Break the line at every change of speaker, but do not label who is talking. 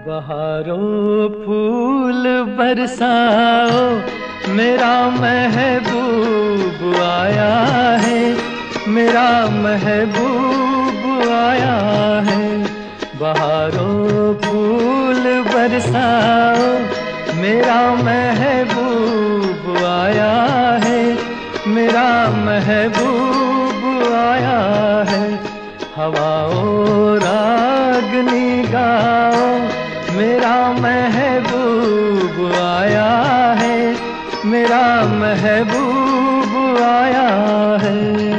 बहारों फूल बरसाओ, मेरा महबूब आया है, मेरा महबूब आया है। बहारों फूल बरसाओ, मेरा महबूब आया है, मेरा महबूब आया है। हवाओं रागनी गाओ, मेरा महबूब आया है, मेरा महबूब आया है।